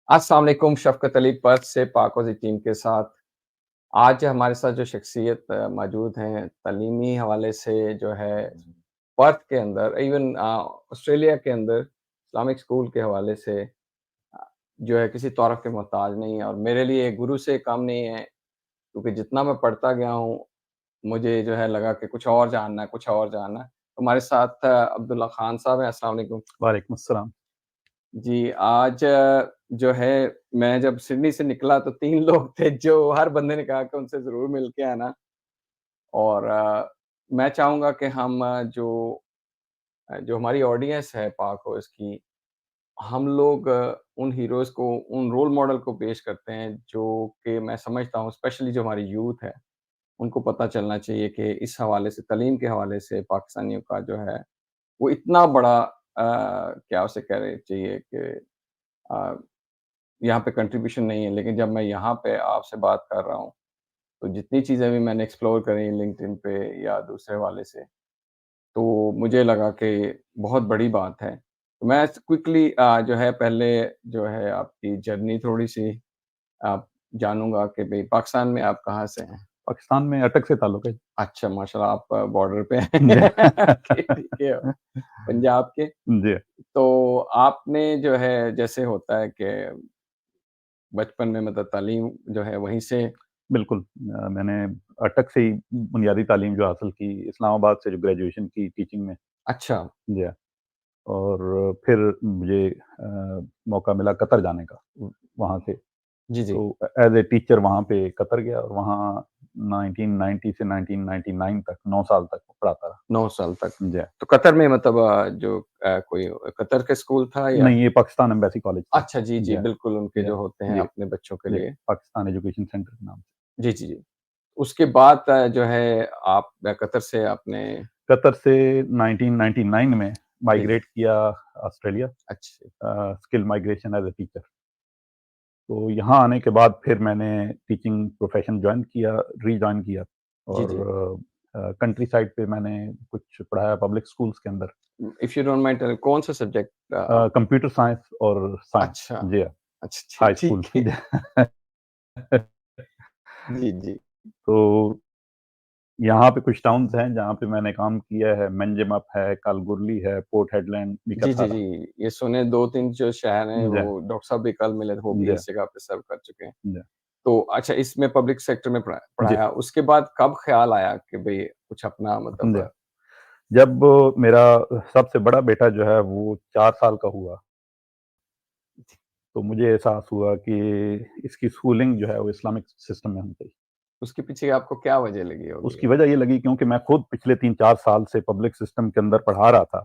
अस्सलाम वालेकुम, शफ़क़त अली पर्थ से पाकोज़ी टीम के साथ। आज हमारे साथ जो शख़्सियत मौजूद हैं, तालीमी हवाले से जो है पर्थ के अंदर इवन ऑस्ट्रेलिया के अंदर इस्लामिक स्कूल के हवाले से जो है किसी तौरफ़ के मोहताज नहीं है और मेरे लिए गुरु से कम नहीं है, क्योंकि जितना मैं पढ़ता गया हूँ, मुझे जो है लगा कि कुछ और जानना है, कुछ और जानना है। हमारे साथ अब्दुल्ला खान साहब हैं, अस्सलाम वालेकुम। वालेकुम अस्सलाम। जी, आज जो है मैं जब सिडनी से निकला तो 3 लोग थे जो हर बंदे ने कहा कि उनसे ज़रूर मिल के आना और मैं चाहूँगा कि हम जो हमारी ऑडियंस है पाक हाउस की, हम लोग उन हीरोज़ को, उन रोल मॉडल को पेश करते हैं जो कि मैं समझता हूँ स्पेशली जो हमारी यूथ है, उनको पता चलना चाहिए कि इस हवाले से तालीम के हवाले से पाकिस्तानियों का जो है, वो इतना बड़ा क्या उसे कहना चाहिए कि अ यहाँ पे कंट्रीब्यूशन नहीं है, लेकिन जब मैं यहाँ पे आपसे बात कर रहा हूँ, तो जितनी चीज़ें भी मैंने एक्सप्लोर करी लिंक्डइन पे या दूसरे वाले से, तो मुझे लगा कि बहुत बड़ी बात है। तो मैं क्विकली जो है पहले जो है आपकी जर्नी थोड़ी-सी जानूँगा कि भई पाकिस्तान में आप कहाँ से हैं? पाकिस्तान में अटक से ताल्लुक है। अच्छा, माशाल्लाह आप बॉर्डर पे हैं। जी। ठीक है, पंजाब के। जी, तो आपने जो है जैसे होता है कि बचपन में मतलब तालीम जो है वहीं से बिल्कुल। मैंने अटक से ही बुनियादी तालीम जो हासिल की, इस्लामाबाद से जो ग्रेजुएशन की टीचिंग में। अच्छा, जी हाँ, और फिर मुझे मौका मिला कतर जाने का, वहाँ से। जी, जी। तो एज़ ए टीचर वहाँ पे कतर गया और वहाँ 1990 से 1999 तक 9 साल तक पढ़ाता रहा। 9 साल तक। जी हाँ। तो कतर में मतलब जो कोई कतर का स्कूल था या नहीं, ये पाकिस्तान एम्बेसी कॉलेज था। अच्छा, जी, जी जी, हाँ, बिल्कुल उनके जी हाँ, जो होते हैं जी, अपने बच्चों के जी, लिए। पाकिस्तान एजुकेशन सेंटर के नाम से। जी, जी, जी। उसके बाद जो है आप कतर से आपने कतर से 1999 में जी, जी। माइग्रेट किया ऑस्ट्रेलिया, अच्छी skill migration as a teacher. तो यहाँ आने के बाद फिर मैंने टीचिंग प्रोफ़ेशन जॉइन किया, रीजॉइन किया जी, जी। और कंट्री साइड पे मैंने कुछ पढ़ाया पब्लिक स्कूल्स के अंदर, इफ यू डोंट माइंड कौन-सा सब्जेक्ट कंप्यूटर साइंस और साइंस। अच्छा, जी हाँ, अच्छा, हाई स्कूल। ठीक है। जी, जी। तो यहाँ पे कुछ टाउन्स हैं जहाँ पे मैंने काम किया है, मंजमप है, कालगुरली है, पोर्ट हेडलैंड, जी, जी, बिकथारा। जी। ये सुने 2-3 जो शहर हैं जी, वो डॉक्टर साहब भी कल मिले थे, वो भी जी, इस जगह पे सर्व कर चुके हैं। जी, तो अच्छा इसमें पब्लिक सेक्टर में जी, पढ़ाया, उसके बाद कब ख़्याल आया कि भई कुछ अपना जी। मतलब जब मेरा सबसे बड़ा बेटा जो है वो 4 साल का हुआ, तो मुझे एहसास हुआ कि इसकी स्कूलिंग जो है वो इस्लामिक सिस्टम में होनी चाहिए। उसके पीछे आपको क्या वजह लगी होगी? उसकी वजह ये लगी क्योंकि मैं खुद पिछले 3-4 साल से पब्लिक सिस्टम के अंदर पढ़ा रहा था,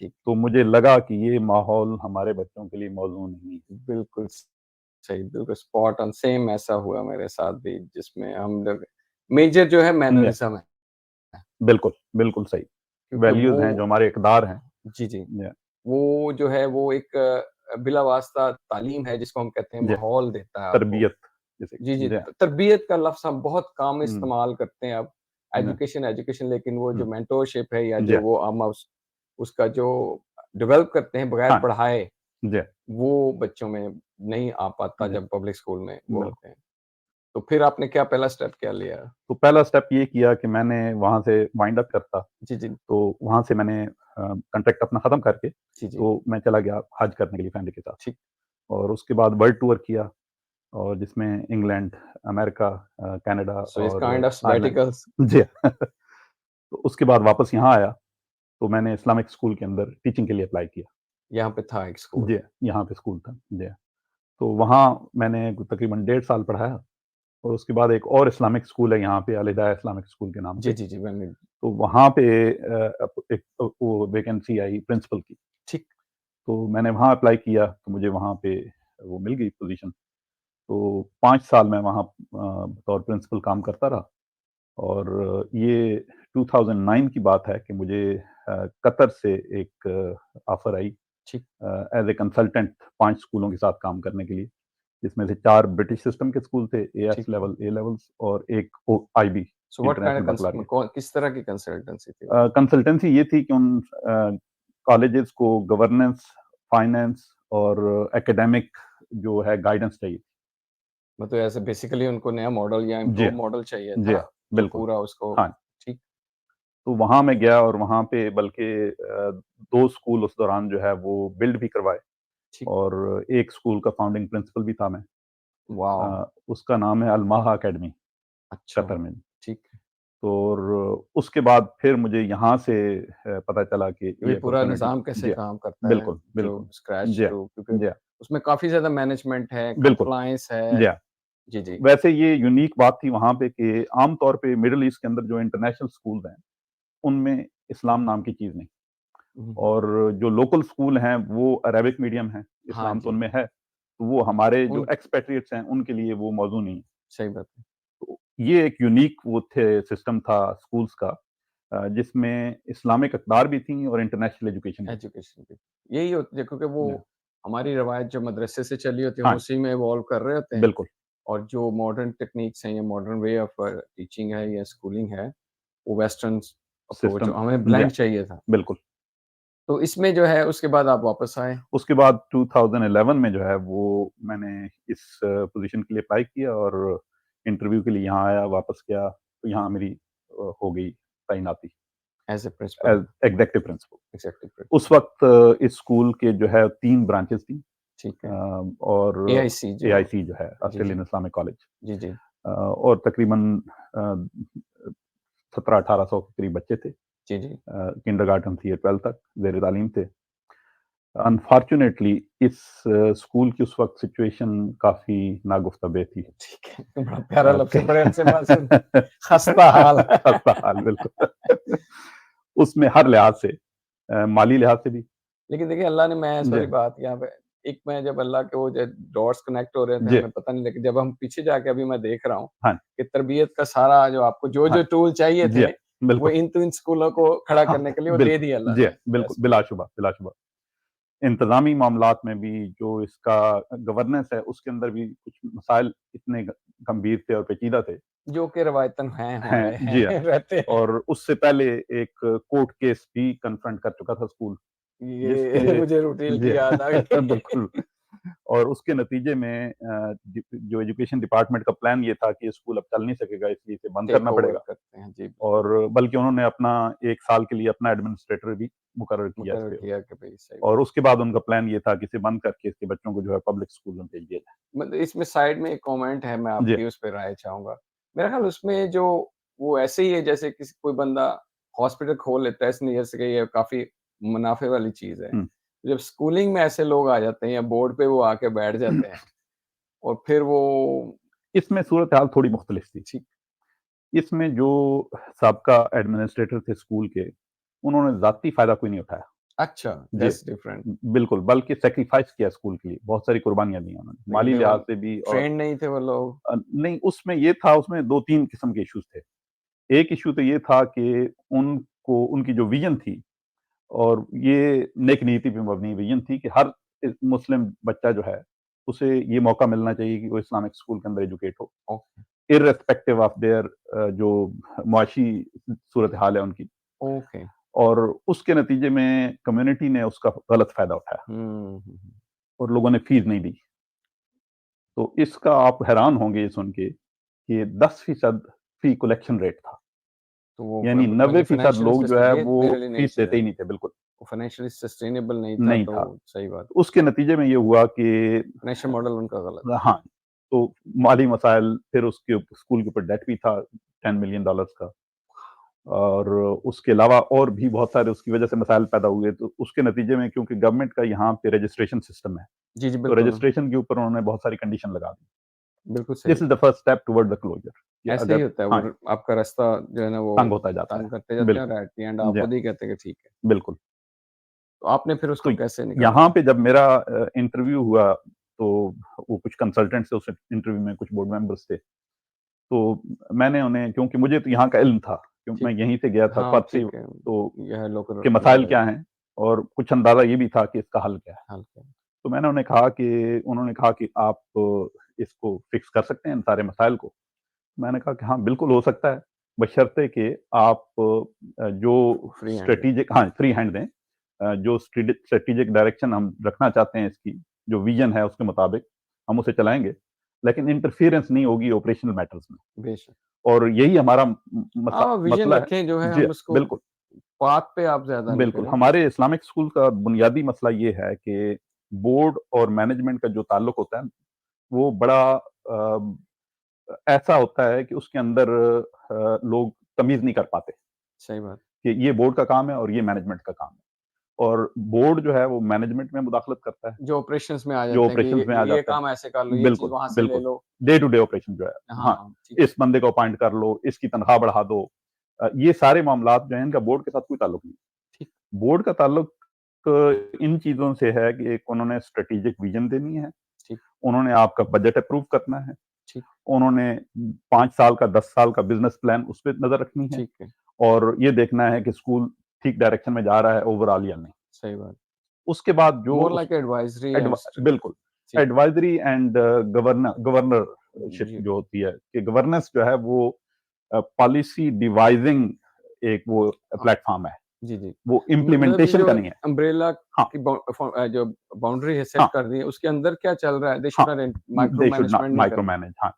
ठीक, तो मुझे लगा कि ये माहौल हमारे बच्चों के लिए मौज़ूद नहीं है। बिल्कुल सही, बिल्कुल स्पॉट ऑन सेम ऐसा हुआ मेरे साथ भी जिसमें हम लोग मेजर जो है जी, मैनरिज़्म है, बिल्कुल, बिल्कुल सही। क्योंकि वैल्यूज़ हैं जो वो हमारे इक़दार हैं। जी, जी। जी, वो जो है वो एक बिला-वास्ता तालीम है जिसको हम कहते हैं जी, माहौल देता है आपको। तरबियत जिसे जी, जी, जी, तरबियत का लफ्ज़ हम बहुत कम हुँ, इस्तेमाल करते हैं अब। जी, एजुकेशन, एजुकेशन लेकिन वो जो हुँ, मेंटरशिप है या जी, जो वो हम उसका जो डेवलप करते हैं बगैर हाँ, पढ़ाए, जी, वो बच्चों में नहीं आ पाता जी, जब पब्लिक स्कूल में वो बिल्कुल। होते हैं। तो फिर आपने क्या पहला स्टेप क्या लिया? तो पहला स्टेप ये किया कि मैंने वहाँ से वाइंड अप करता, जी, जी। तो वहाँ से मैंने कॉन्ट्रैक्ट अपना ख़त्म करके, जी, जी। तो मैं चला गया हज करने के लिए फैमिली के साथ ठीक। और उसके बाद वर्ल्ड टूर किया और जिसमें England, America, Canada so it's और काइंड ऑफ आयरलैंड। सबैटिकल्स जी। तो उसके बाद वापस यहाँ आया, तो मैंने इस्लामिक स्कूल के अंदर टीचिंग के लिए अप्लाई किया। यहाँ पे था एक स्कूल। जी, यहाँ पे स्कूल था। जी, तो वहाँ मैंने तकरीबन 1.5 साल पढ़ाया और उसके बाद एक और इस्लामिक स्कूल है यहाँ पे, अल-हिदाया इस्लामिक स्कूल के नाम जी, से। जी, जी, मैंने तो वहाँ पे एक वो वैकेंसी आई प्रिंसिपल की, ठीक। तो मैंने वहाँ अप्लाई किया, तो मुझे वहाँ पे वो मिल गई पोज़ीशन। तो 5 साल मैं वहाँ बतौर प्रिंसिपल काम करता रहा और ये 2009 की बात है कि मुझे कतर से एक ऑफ़र आई ठीक। एज़ ए कंसल्टेंट 5 स्कूलों के साथ काम करने के लिए, जिसमें से 4 ब्रिटिश सिस्टम के स्कूल थे, एएस ठीक है। लेवल, ए लेवल्स और एक O IB, so what kind of international baccalaureate. किस तरह की कंसल्टेंसी थी वो? कंसल्टेंसी ये थी कि उन कॉलेजेस को गवर्नेंस, फाइनेंस और एकेडमिक जो है गाइडेंस चाहिए। मतलब ऐसे बेसिकली उनको नया मॉडल या जी इम्प्रूव हाँ, मॉडल चाहिए जी था, हाँ, जो बिल्कुल। पूरा उसको हाँ, ठीक तो वहाँ मैं गया और वहाँ पे बल्कि 2 स्कूल उस दौरान जो है वो बिल्ड भी करवाए ठीक और एक स्कूल का फाउंडिंग प्रिंसिपल भी था मैं। वॉव! उसका नाम है अल-माहा अकेडमी, अच्छा, कतर में। ठीक है। तो और उसके बाद फिर मुझे यहाँ से पता चला कि ये भी ये पूरा अपॉर्च्युनिटी। निज़ाम कैसे जी हाँ, काम करता है, बिल्कुल, जो बिल्कुल। स्क्रैच जी हाँ, थ्रू क्योंकि जी हाँ, उसमें काफ़ी ज़्यादा मैनेजमेंट है, बिल्कुल। कंप्लायंस जी है। हाँ। जी, जी। वैसे ये यूनिक बात थी वहाँ पे कि आम तौर पे मिडल ईस्ट के अंदर जो इंटरनेशनल स्कूल्स हैं, उनमें इस्लाम नाम की चीज़ नहीं। हुँ, हुँ। और जो लोकल स्कूल हैं, वो अरेबिक मीडियम हैं, हाँ इस्लाम तो जी, उनमें है। तो वो हमारे जो उन एक्सपेट्रिएट्स हैं, उनके लिए वो मौज़ू नहीं है। सही बात है, तो ये एक यूनिक वो थे सिस्टम था स्कूल्स का जिसमें इस्लामिक अक़दार भी थी और इंटरनेशनल एजुकेशन भी थी। एजुकेशन की। यही होती है क्योंकि वो जी, हमारी रवायत जो मदरसे से चली होती है, हम हाँ, उसी में इवॉल्व कर रहे होते हैं बिल्कुल, और जो मॉडर्न टेक्निक्स हैं या मॉडर्न वे ऑफ टीचिंग है या स्कूलिंग है, वो वेस्टर्न अप्रोच सिस्टम। हमें जी ब्लेंड हाँ, चाहिए था। बिल्कुल। तो इसमें जो है उसके बाद आप वापस आए। उसके बाद 2011 में जो है वो मैंने इस पोज़ीशन के लिए अप्लाई किया और इंटरव्यू के लिए यहाँ आया, वापस गया, तो यहाँ मेरी हो गई तैनाती as a principal, as executive principal. Executive principal, उस वक़्त इस स्कूल के जो है 3 ब्रांचेज़ थी ठीक है। और एआईसी जो एआईसी जो है जी, जी। ऑस्ट्रेलियन इस्लामिक कॉलेज जी, जी। और तकरीबन अ, 17-1800 के करीब बच्चे थे। जी, जी। किंडरगार्टन से 12th तक ज़ेर-ए-तालीम थे। अनफॉर्च्यूनेटली इस स्कूल की उस वक़्त सिचुएशन काफ़ी नागुफ्ता-बेह थी। ठीक है, बड़ा प्यारा लफ्ज़ है, बड़े अच्छे बात सुन क खस्ता हाल। खस्ता हाल बिल्कुल। उसमें हर लिहाज़ से माली लिहाज़ से भी। लेकिन देखिए अल्लाह ने मैं जी, सॉरी बात यहाँ पे एक मैं जब अल्लाह के वो डॉट्स कनेक्ट हो रहे थे जी, हमें पता नहीं लेकिन जब हम पीछे जाके अभी मैं देख रहा हूँ हाँ, कि तरबियत का सारा जो आपको जो-जो हाँ, टूल चाहिए जी, थे, हाँ, वो बिल्कुल। इन स्कूलों को खड़ा हाँ, करने के लिए वो दे बिल्कुल, दिए अल्लाह जी, ने। बिल्कुल, यस, बिलाशुबा, बिलाशुबा। इंतज़ामी मामलात में भी जो इसका गवर्नेंस है, उसके अंदर भी कुछ मसाइल इतने गंभीर थे और पेचीदा थे। जो कि रवायतन हैं, हो हैं, रहे जी हाँ। हैं, रहते हैं। और उससे पहले एक कोर्ट केस भी कन्फ्रंट कर चुका था स्कूल, ये जिसके मुझे रूटीन जी की याद आ गई। बिल्कुल। और उसके नतीजे में जो एजुकेशन डिपार्टमेंट का प्लान ये था कि ये स्कूल अब चल नहीं सकेगा, इसलिए इसे बंद टेक करना ओवर पड़ेगा। करते हैं, जी और बिल्कुल, बल्कि उन्होंने अपना 1 साल के लिए अपना एडमिनिस्ट्रेटर भी मुकर्रर किया इस मुकर्रर पे। किया कि भई सही और बात। उसके बाद उनका प्लान ये था कि इसे बंद करके इसके बच्चों को जो है पब्लिक स्कूल में भेज दिया जाए। मतलब इसमें साइड में एक कमेंट है, मैं जी, आपकी उस पे राय चाहूँगा। मेरा ख़्याल उसमें जो वो ऐसे ही है जैसे किसी कोई बंदा हॉस्पिटल खोल लेता है इस नियत से कि ये काफ़ी मुनाफ़े वाली चीज़ है। हुँ। जब स्कूलिंग में ऐसे लोग आ जाते हैं या बोर्ड पे वो आके बैठ जाते हैं और फिर वो इसमें सूरत-हाल थोड़ी मुख्तलिफ थी। ठीक इसमें जो साबका एडमिनिस्ट्रेटर थे स्कूल के, उन्होंने ज़ाती फ़ायदा कोई नहीं उठाया। अच्छा, जी, दैट्स डिफरेंट। बिल्कुल, बल्कि सैक्रिफ़ाइस किया स्कूल के लिए, बहुत सारी कुर्बानियाँ दी उन्होंने, लेकिन माली दे वर लिहाज़ से भी और ट्रेन्ड नहीं थे वो लोग। नहीं उसमें ये था उसमें 2-3 किस्म के इश्यूज़ थे। एक इश्यू तो ये था कि उनको उनकी जो विज़न थी और ये नेक नीति पे मबनी विज़न थी कि हर मुस्लिम बच्चा जो है, उसे ये मौका मिलना चाहिए कि वो इस्लामिक स्कूल के अंदर एजुकेट हो, ओके, इर्रेस्पेक्टिव ऑफ देयर जो मुआशी सूरत-हाल है उनकी। ओके। और उसके नतीजे में कम्युनिटी ने उसका गलत फ़ायदा उठाया हुँ, हुँ, हुँ। और लोगों ने फ़ीस नहीं दी। तो इसका आप हैरान होंगे ये सुन के कि 10% फ़ी कलेक्शन रेट था। तो वो यानी मतलब ये 90% फाइनेंशियली लोग जो है ये वो मेरे लिए नहीं फ़ीस देते समझा। ही नहीं थे, बिल्कुल, वो फाइनेंशियली सस्टेनेबल नहीं था नहीं तो था। सही बात। उसके नतीजे में ये हुआ कि फाइनेंशियल मॉडल उनका गलत था। हाँ, तो माली मसाइल फिर उसके स्कूल के ऊपर डेट भी था $10 मिलियन का और उसके अलावा और भी बहुत सारे उसकी वजह से मसाइल पैदा हुए। तो उसके नतीजे में क्योंकि गवर्नमेंट का यहाँ पे रजिस्ट्रेशन सिस्टम है, जी, जी, तो बिल्कुल। रजिस्ट्रेशन के ऊपर उन्होंने बहुत सारी कंडीशन लगा दी। बिल्कुल सही दिस इज़ द बात। First step toward the closer कि ऐसे ही अगर होता है वो हाँ, आपका रास्ता जो है ना वो तंग होता जाता है। तंग करते जाते हैं बिल्कुल, और एट द एंड आप जी हाँ, खुद ही कहते हैं कि ठीक है। बिल्कुल। तो आपने फिर तो उसको कैसे निकाला? यहाँ पे जब मेरा इंटरव्यू हुआ, तो वो कुछ कंसल्टेंट्स थे उस इंटरव्यू में, कुछ बोर्ड मेंबर्स थे। तो मैंने उन्हें क्योंकि मुझे तो यहाँ का इल्म था, क्योंकि मैं ठीक यहीं से गया था हाँ, फर्स्ट से ठीक है। तो यह लोकल कि मसाइल नॉलेज क्या हैं और कुछ अंदाज़ा ये भी था कि इसका हल क्या है। हल्का तो मैंने उन्होंने कहा कि आप इसको फिक्स कर सकते हैं इन सारे मसाइल को? मैंने कहा कि हाँ, बिल्कुल हो सकता है, बशर्ते कि आप जो फ्री हैंड है। स्ट्रैटेजिक हाँ, फ्री हैंड दें। जो स्ट्रैटेजिक डायरेक्शन हम रखना चाहते हैं इसकी, जो विज़न है उसके मुताबिक हम उसे चलाएँगे, लेकिन इंटरफेरेंस नहीं होगी ऑपरेशनल मैटर्स में। बेशक। और यही हमारा मसा हाँ, विज़न मसला है। रखें जो है जी, हम उसको बिल्कुल, पाथ पे आप ज़्यादा नहीं बिल्कुल। करें। हमारे इस्लामिक स्कूल का बुनियादी मसला ये है कि बोर्ड और मैनेजमेंट का जो ताल्लुक होता है, वो बड़ा ऐसा होता है कि उसके अंदर लोग तमीज़ नहीं कर पाते सही बात। कि ये बोर्ड का काम है और ये मैनेजमेंट का काम है। और बोर्ड जो है वो मैनेजमेंट में मुदाखलत करता है, जो ऑपरेशंस में आ जो जाते हैं कि ऑपरेशंस में आ ये जाता है। काम ऐसे कर लो, ये चीज़ बिल्कुल, वहाँ से ले बिल्कुल। लो। डे टू डे ऑपरेशन जो है, हाँ, हाँ, ठीक है। इस बंदे को अपॉइंट कर लो, इसकी तनख्वाह बढ़ा दो। ये सारे मामलात जो हैं इनका बोर्ड के साथ कोई ताल्लुक नहीं। ठीक, बोर्ड का ताल्लुक इन चीज़ों से है कि एक उन्होंने स्ट्रेटेजिक विज़न देनी है, ठीक, उन्होंने आपका बजट अप्रूव करना है, ठीक, उन्होंने 5 साल का, 10 साल का बिज़नेस प्लान उस पे नज़र रखनी है ठीक है। और ये देखना है कि स्कूल ठीक डायरेक्शन में जा रहा है ओवरऑल या नहीं। सही बात। उसके बाद जो मोर उस लाइक एडवाइज़री एंड एडवा बिल्कुल, ठीक, एडवाइज़री एंड गवर्नरशिप जी, जो होती है कि गवर्नेंस जो है वो पॉलिसी डिवाइज़िंग एक वो हाँ, प्लेटफ़ॉर्म है, जी, जी। वो मतलब ये इम्प्लीमेंटेशन जो का नहीं है। अम्ब्रेला हाँ, की जो बाउंड्री है सेट हाँ, कर दी है, उसके अंदर क्या चल रहा है? दे हाँ, should not micro they should not management नहीं माइक्रो करना। मैनेज हाँ,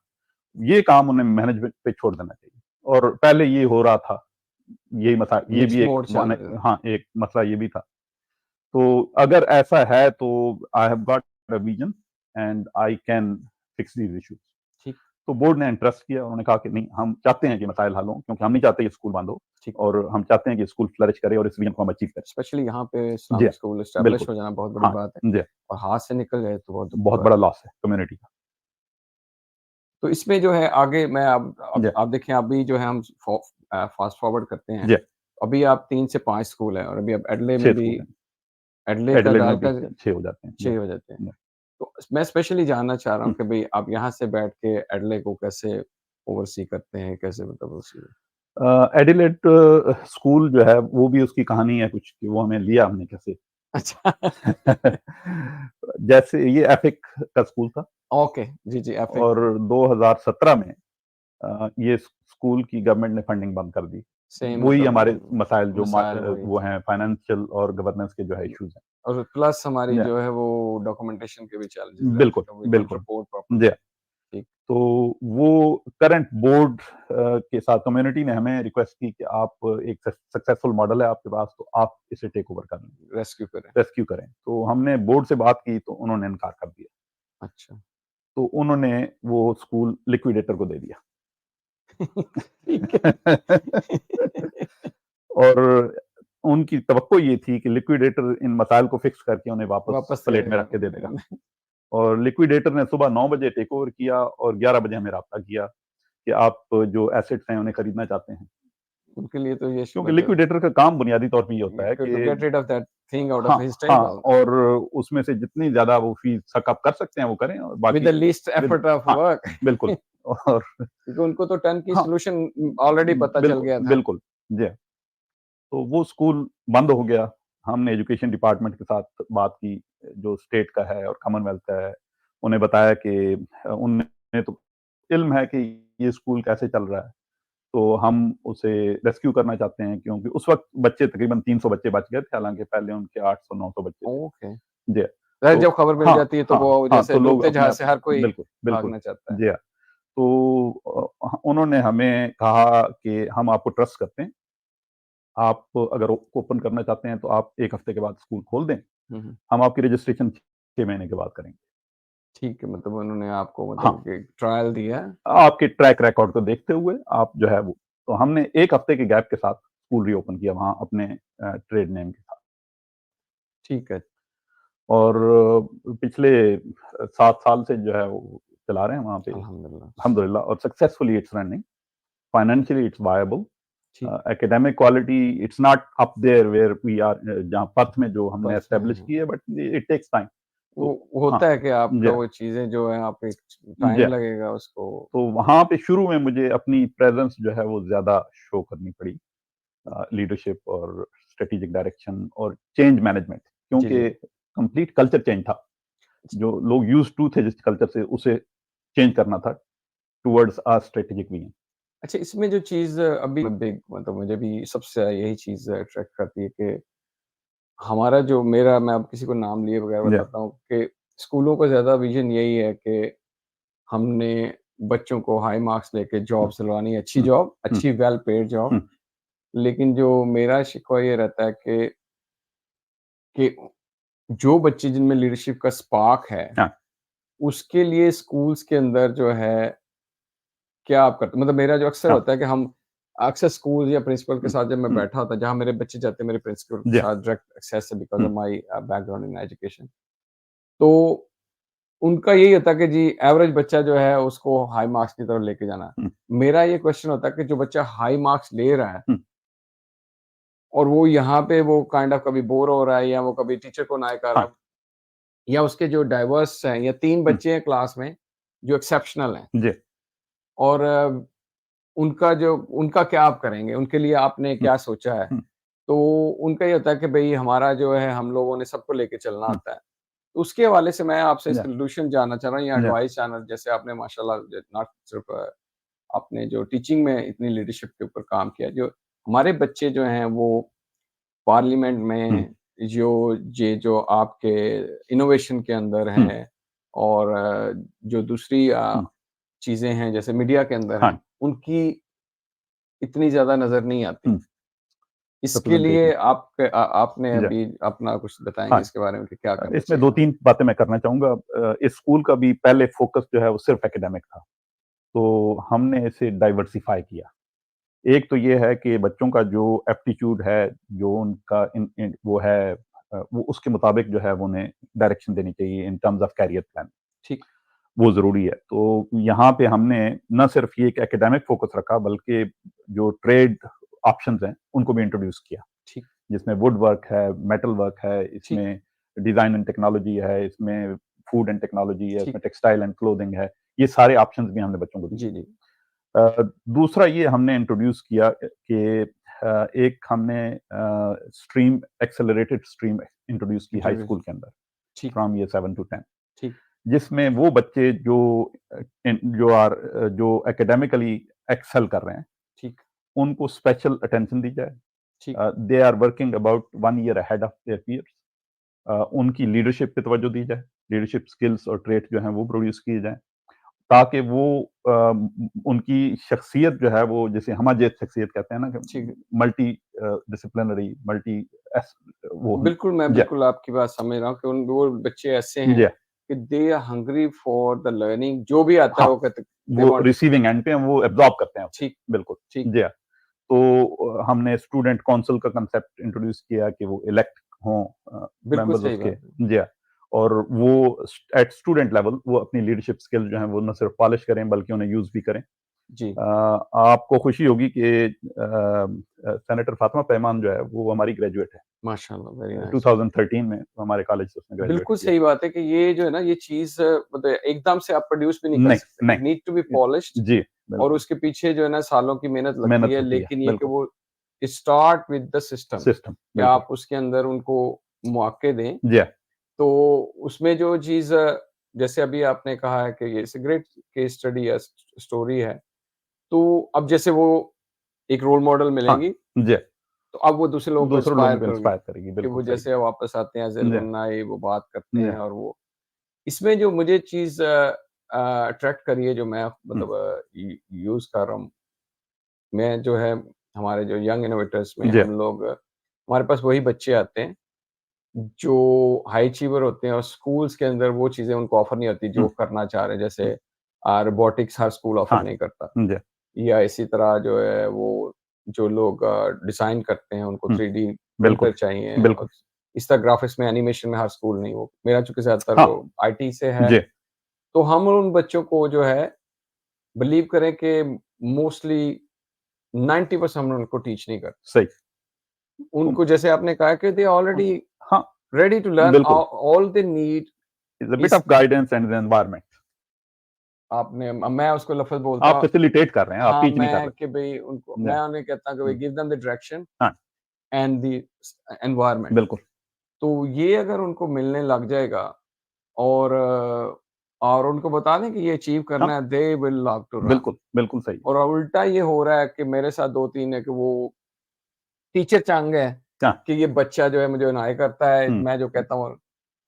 ये काम उन्हें मैनेजमेंट पे छोड़ देना चाहिए और पहले ये हो रहा था, ये भी मिक्स्ड एक मोड चल रहा है। हाँ, एक मसला ये भी था। तो अगर ऐसा है तो I have got a vision and I can fix these issues. ठीक, तो बोर्ड ने इंटरेस्ट किया, उन्होंने कहा कि नहीं, हम चाहते हैं कि मसाइल हल हों क्योंकि हम नहीं चाहते ये स्कूल बंद हो ठीक। और हम चाहते हैं कि स्कूल फ्लरिश करे और इस विज़न को हम अचीव करें। स्पेशली यहाँ पे जी हाँ, इस्लामिक स्कूल एस्टेब्लिश बिल्कुल। हो जाना बहुत बड़ी हाँ, बात है जी, और हाथ से निकल जाए तो बहुत दुःख की बहुत बात बड़ा है। लॉस है कम्युनिटी का। तो इसमें जो है आगे मैं अब जी, आप देखें अभी जो है हम फ़ास्ट फॉरवर्ड करते हैं। जी, अभी आप 3 से 5 स्कूल हैं और अभी अब एडले 6 में भी स्कूल हैं। एडले का एडिलेड में भी डालकर 6 हो जाते हैं। जी, 6 हो जाते हैं। जी। तो मैं स्पेशली जानना चाह रहा हूँ हुँ। कि भई आप यहाँ से बैठ के एडले को कैसे ओवरसी करते हैं? कैसे मतलब उसी एडिलेड स्कूल जो है वो भी उसकी कहानी है कुछ कि वो हमें लिया हमने कैसे। अच्छा। जैसे ये एपिक का स्कूल था ओके। जी, जी, एपिक और 2017 में ये स्कूल की गवर्नमेंट ने फंडिंग बंद कर दी। सेम वही मतलब हमारे मसाइल जो मसाइल वही वो हैं फाइनेंशियल और गवर्नेंस के जो है इश्यूज़ हैं। और प्लस हमारी जी, जो है वो डॉक्यूमेंटेशन के भी चैलेंजेस रहते बिल्कुल, हैं कि वी कांट बिल्कुल। रिपोर्ट जी, प्रॉपर्ली। ठीक, तो वो करंट बोर्ड के साथ कम्युनिटी ने हमें रिक्वेस्ट की कि आप एक सक्सेसफुल मॉडल है आपके पास, तो आप इसे टेक ओवर कर लें, रेस्क्यू करें। रेस्क्यू करें। तो हमने बोर्ड से बात की तो उन्होंने इनकार कर दिया। अच्छा। तो उन्होंने वो स्कूल लिक्विडेटर को दे दिया। ठीक है। और उनकी तवक्को ये थी कि लिक्विडेटर इन मसाइल को फिक्स करके उन्हें वापस वापस दे प्लेट में देगा। रख के दे देगा। और लिक्विडेटर ने सुबह 9 बजे टेक ओवर किया और 11 बजे हमें राब्ता किया कि आप जो एसेट्स हैं उन्हें खरीदना चाहते हैं। उनके लिए तो ये क्योंकि मतलब लिक्विडेटर का काम बुनियादी तौर पे ये होता है टू कि get rid of that thing out of हाँ, हिज हाँ टेबल और उसमें से जितनी ज़्यादा वो फ़ीस सकअप कर सकते हैं वो करें और विद बाकी the least with effort of हाँ, वर्क। बिल्कुल और क्योंकि उनको तो टर्न की हाँ, सॉल्यूशन ऑलरेडी पता चल बिल्कुल, गया था। बिल्कुल। जी। तो वो स्कूल बंद हो गया। हमने एजुकेशन डिपार्टमेंट के साथ बात की, जो स्टेट का है और कॉमनवेल्थ का है। उन्हें बताया कि उन्हें तो इल्म है कि ये स्कूल कैसे चल रहा है, तो हम उसे रेस्क्यू करना चाहते हैं क्योंकि उस वक़्त बच्चे तकरीबन 300 बच्चे बच गए थे, हालाँकि पहले उनके 800-900 बच्चे थे। ओके। जी, ज़ाहिर तो जब खबर मिल हाँ, जाती है तो हाँ, वो हाँ, जैसे तो लोग डूबते अपने जहाज आप से हर कोई बिल्कुल, बिल्कुल। भागना चाहता है। जी हाँ, तो उन्होंने हमें कहा कि हम आपको ट्रस्ट करते हैं। आप अगर ओपन करना चाहते हैं तो आप 1 हफ्ते के बाद स्कूल खोल दें। हुँ, हुँ। हम आपकी रजिस्ट्रेशन 6 महीने के बाद करेंगे। ठीक है, मतलब उन्होंने आपको हाँ, मतलब एक ट्रायल दिया। आपके ट्रैक रिकॉर्ड को देखते हुए आप जो है वो तो हमने 1 हफ्ते के गैप के साथ स्कूल रीओपन किया वहाँ अपने ट्रेड नेम के साथ ठीक है, और पिछले 7 साल से जो है वो चला रहे हैं वहाँ पे अल्हम्दुलिल्लाह। अल्हम्दुलिल्लाह और successfully it's running, financially it's viable, ठीक, academic quality it's not up there where we are जहाँ पर्थ में जो हमने पर्स में एस्टेब्लिश है। की है बट इट टेक्स टाइम। तो वो हाँ, होता है कि आपका जी, वो चीज़ें जो हैं आप एक जी। टाइम लगेगा उसको। तो वहाँ पे शुरू में मुझे अपनी प्रेज़ेंस जो है वो ज़्यादा शो करनी पड़ी लीडरशिप और स्ट्रैटेजिक डायरेक्शन और चेंज मैनेजमेंट जी, जी। क्योंकि कंप्लीट कल्चर चेंज था। जो लोग यूज़्ड टू थे जिस कल्चर से उसे चेंज करना था टुवर्ड्स अ स्ट्रैटेजिक विज़न। अच्छा इसमें जो चीज़ अभी बिग मतलब मुझे भी सबसे यही चीज़ अट्रैक्ट करती है कि हमारा जो मेरा मैं अब किसी को नाम लिए बगैर जी, बताता हूँ कि स्कूलों का ज़्यादा विज़न यही है कि हमने बच्चों को हाई मार्क्स लेके हुँ, जॉब दिलवानी है, अच्छी हुँ, जॉब, हुँ, अच्छी वेल पेड जॉब। हुँ, लेकिन जो मेरा शिकवा ये रहता है कि जो बच्चे जिनमें लीडरशिप का स्पार्क है, हाँ, उसके लिए स्कूल्स के अंदर जो है क्या आप करते मतलब मेरा जो अक्सर हाँ, होता है कि हम अक्सर स्कूल या प्रिंसिपल के हुँ, साथ जब मैं हुँ, बैठा होता, जहाँ मेरे बच्चे जाते हैं मेरे प्रिंसिपल के जी, साथ डायरेक्ट एक्सेस है because hmm, of my background in education. तो उनका यही होता है कि जी एवरेज बच्चा जो है उसको हाई मार्क्स की तरफ लेके जाना है। हुँ, मेरा ये क्वेश्चन होता है कि जो बच्चा हाई मार्क्स ले रहा है हुँ, और वो यहाँ पे वो काइंड ऑफ कभी बोर हो रहा है या वो कभी टीचर को ना कर रहा हाँ, है या उसके जो डाइवर्स हैं या 3 हुँ, बच्चे हैं क्लास में जो एक्सेप्शनल हैं जी, और उनका क्या आप करेंगे? उनके लिए आपने हुँ, क्या सोचा है? हुँ, तो उनका ये होता है कि भई हमारा जो है हम लोगों ने सबको लेके चलना हुँ, होता है। तो उसके हवाले से मैं आपसे जी, सॉल्यूशन जानना चाह रहा हूँ या जी, एडवाइस जानना जैसे आपने माशाल्लाह नॉट सिर्फ आपने जो टीचिंग में इतनी लीडरशिप के ऊपर काम किया, जो हमारे बच्चे जो हैं वो पार्लियामेंट हुँ, में जो आपके इनोवेशन के अंदर हुँ, हैं और जो दूसरी हुँ, चीज़ें हैं जैसे मीडिया के अंदर हाँ, हैं, उनकी इतनी ज़्यादा नज़र नहीं आती। हुँ, इसके लिए रिप्रेजेंटेशन आपने जी, अभी अपना कुछ बताएँगे हाँ, इसके बारे में कि क्या करना इसमें चाहिए हमें? 2-3 बातें मैं करना चाहूँगा। इस स्कूल का भी पहले फ़ोकस जो है वो सिर्फ़ एकेडमिक था, तो हमने इसे डाइवर्सिफ़ाई किया। एक तो ये है कि बच्चों का जो एप्टीट्यूड है, जो उनका इन इन वो है वो उसके मुताबिक जो है वो उन्हें डायरेक्शन देनी चाहिए in terms of career plan, ठीक, वो ज़रूरी है। तो यहाँ पे हमने ना सिर्फ़ ये एक एकेडमिक फ़ोकस रखा बल्कि जो ट्रेड ऑप्शंस हैं, उनको भी इंट्रोड्यूस किया, ठीक, जिसमें वुड वर्क है, मेटल वर्क है, ठीक, इसमें डिज़ाइन एंड टेक्नोलॉजी है, इसमें फूड एंड टेक्नोलॉजी है, ठीक। इसमें टेक्सटाइल एंड क्लोथिंग है। ये सारे ऑप्शंस भी हमने बच्चों को दिए। जी, जी। दूसरा ये हमने इंट्रोड्यूस किया कि एक हमने स्ट्रीम एक्सेलरेटेड स्ट्रीम इंट्रोड्यूस की हाई इंट्रोड्यूस स्कूल के अंदर ठीक, फ्रॉम ईयर 7 टू 10, ठीक, जिसमें वो बच्चे जो एकेडमिकली एक्सेल कर रहे हैं, ठीक, उनको स्पेशल अटेंशन दी जाए। ठीक। They are working about 1 year ahead of their peers. उनकी लीडरशिप पे तवज्जो दी जाए, लीडरशिप स्किल्स और ट्रेट जो हैं वो प्रोड्यूस किए जाएँ। ताकि वो उनकी शख्सियत जो है वो जिसे हमाजत शख्सियत कहते हैं ना कि ठीक। मल्टी डिसिप्लिनरी मल्टी एस वो होनी बिल्कुल, मैं जी, बिल्कुल आपकी बात समझ रहा हूँ कि उन वो बच्चे ऐसे हैं जी, कि they are hungry for the learning जो भी आता है हाँ, वो कहते दे वो वांट टू रिसीविंग एंड पे वो एब्ज़ॉर्ब करते हैं उसे, ठीक, बिल्कुल, ठीक। जी हाँ। तो हमने स्टूडेंट काउंसिल का कांसेप्ट इंट्रोड्यूस किया कि वो इलेक्ट हों बिल्कुल मेंबर्स सही उसके, बात है। जी हाँ। और वो एट स्टूडेंट लेवल वो अपनी लीडरशिप स्किल जो है वो न सिर्फ पॉलिश करें बल्कि उन्हें यूज़ भी करें। जी, आपको खुशी होगी कि सेनेटर फातिमा पैमान जो है वो हमारी ग्रेजुएट है। माशाअल्लाह वेरी नाइस। 2013 में हमारे कॉलेज से उसने ग्रेजुएट बिल्कुल किया। सही बात है कि ये जो है ना ये चीज़ मतलब एकदम से आप प्रोड्यूस भी नहीं कर नहीं, सकते। इट नहीं। Need to B E polished जी, और बिल्कुल, उसके पीछे जो है ना सालों की मेहनत लगती मेहनत है, होती है, लेकिन ये कि बिल्कुल, वो start with the system system, कि बिल्कुल। आप उसके अंदर उनको मौके दें जी हाँ, तो उसमें जो चीज़ जैसे अभी आपने कहा है कि ये it's a great case study है, स्टोरी है। तो अब जैसे वो एक रोल मॉडल हाँ, मिलेंगी, जी हाँ, तो अब वो दूसरे लोगों को दूसरे इंस्पायर लोगों को करोगी, इंस्पायर करेगी, कि बिल्कुल वो सही। जैसे वापस आते हैं एज़ जी हाँ, एलुमनाई वो बात करते जी हैं हाँ, और वो इसमें जो मुझे चीज़ अट्रैक्ट करी है जो मैं हुँ, मतलब यूज़ कर रहा हूँ, मैं जो है हमारे जो यंग इनोवेटर्स में जी हाँ, हम लोग हमारे पास वही बच्चे आते हैं जो हाई अचीवर होते हैं और स्कूल्स के अंदर वो चीज़ें उनको ऑफ़र नहीं होती हुँ, जो करना चाह रहे हैं। जैसे हुँ, रोबोटिक्स हर स्कूल ऑफ़र हाँ, नहीं करता जी हाँ, या इसी तरह जो है वो जो लोग डिज़ाइन करते हैं उनको हुँ, 3D बिल्कुल, प्रिंटर चाहिए और बिल्कुल। इस तरह ग्राफ़िक्स में एनिमेशन में हर स्कूल नहीं वो मेरा चूँकि ज़्यादातर हाँ, वो आईटी से है, जी, तो हम उन बच्चों को जो है बिलीव करें कि मोस्टली 90% हम उनको टीच नहीं करते। सही। तो उनको जैसे आपने कहा कि दे उन ऑलरेडी हाँ, रेडी टू लर्न बिल्कुल। All they need is a bit is of guidance and the environment. आपने मैं उसको लफ़्ज़ बोलता आप हूँ फैसिलिटेट कर रहे हैं, आप हाँ, टीच नहीं कर मैं रहे। कि भई उनको जी, मैं उन्हें कहता हूँ कि भई हुँ, गिव देम द डायरेक्शन हाँ, एंड द एनवायरनमेंट। बिल्कुल। तो ये अगर उनको मिलने लग जाएगा और और उनको बता दें कि ये अचीव हाँ, करना है, they will love to run. बिल्कुल, बिल्कुल सही। और उल्टा ये हो रहा है कि मेरे साथ 2-3 है कि वो टीचर चंग है हाँ, कि ये बच्चा जो है मुझे अनाय करता है, हुँ, मैं जो कहता हूँ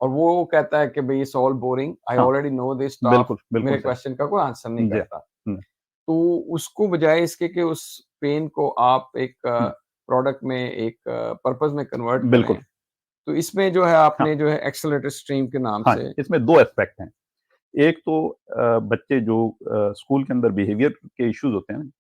और वो कहता है कि भई इट्स ऑल बोरिंग, आई हाँ, ऑलरेडी नो दिस स्टफ, बिल्कुल, बिल्कुल मेरे सही। क्वेश्चन का कोई आंसर नहीं जी, करता। हुँ, तो उसको बजाय इसके कि उस पेन को आप एक हुँ, प्रोडक्ट में, एक पर्पज़ में कन्वर्ट बिल्कुल, करें, तो इसमें जो है हाँ, आपने जो है एक्सेलरेटर स्ट्रीम के नाम हाँ, से इसमें 2 एस्पेक्ट हैं। एक तो बच्चे जो स्कूल के अंदर बिहेवियर के इश्यूज़ होते हैं,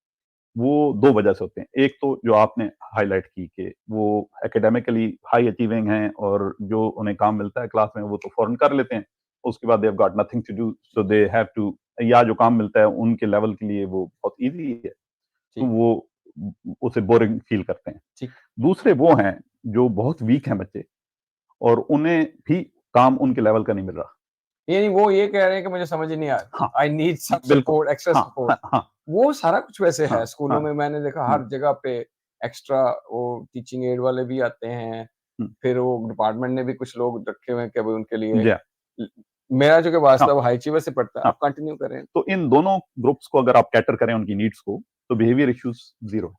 वो 2 वजह से होते हैं। एक तो जो आपने हाइलाइट की कि वो एकेडमिकली हाई अचीविंग हैं और जो उन्हें काम मिलता है क्लास में वो तो फ़ौरन कर लेते हैं। उसके बाद they have got nothing to do so they have to, या जो काम मिलता है उनके लेवल के लिए वो बहुत ईज़ी है, तो ठीक, वो उसे बोरिंग फ़ील करते हैं। ठीक। दूसरे वो हैं जो बहुत वीक हैं बच्चे और उन्हें भी काम उनके लेवल का नहीं मिल रहा। यानी वो ये कह रहे हैं कि मुझे समझ ही नहीं आ रही, हाँ, आई नीड सम बिल्कुल। सपोर्ट, एक्स्ट्रा हाँ, सपोर्ट। हाँ, हाँ, वो सारा कुछ वैसे हाँ, है स्कूलों हाँ। में, मैंने देखा हुँ, हर जगह पे एक्स्ट्रा वो टीचिंग एड वाले भी आते हैं, हुँ। फिर वो डिपार्टमेंट ने भी कुछ लोग रखे हुए हैं कि भाई उनके लिए जी, ल मेरा जो कि हाँ, वास्ता वो हाई अचीवर से पड़ता है, हाँ। आप कंटिन्यू करें। तो इन दोनों ग्रुप्स को अगर आप कैटर करें उनकी नीड्स को, तो बिहेवियर इश्यूज़ 0 है।